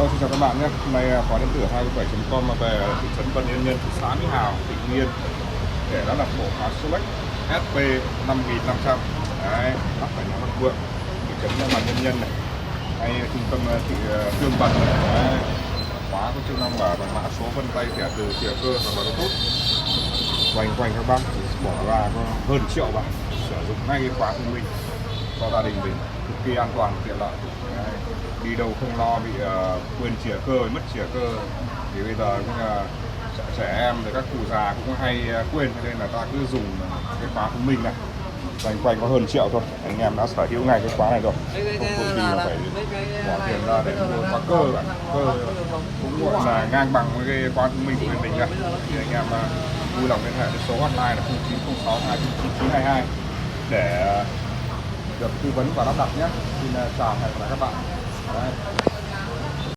Xin chào các bạn nhé. Hôm nay khóa điện tử 247.com mà về thị trấn Văn Yên Nhân, thị xã Mỹ Hào, tỉnh Yên để đã đặt bộ khóa Solex SP 5500. Đấy, lắp tại nhà Văn Vượng, thị trấn Văn Yên Nhân này, hay trung tâm thị Tương Bần này. Đấy, khóa có chức năng mở bằng mã số vân tay thẻ từ chìa cơ và Bluetooth. Quanh các bác chỉ bỏ ra có hơn triệu bạc, sử dụng ngay cái khóa thông minh cho gia đình mình cực kỳ an toàn tiện lợi. Đấy, đi đâu không lo bị quên chìa cơ, mất chìa cơ. Thì bây giờ cũng là trẻ em rồi các cụ già cũng hay quên, cho nên là ta cứ dùng cái khóa thông minh này. Quanh có hơn triệu thôi, anh em đã sở hữu ngay cái khóa này rồi, không có gì mà phải bỏ tiền ra để mua khóa cơ cả. Cơ cũng gọi là ngang bằng với cái khóa thông minh của bên mình này. Thì anh em vui lòng liên hệ với số hotline là 0906 29922 để được tư vấn và lắp đặt nhé. Xin chào và hẹn gặp lại các bạn. Đấy.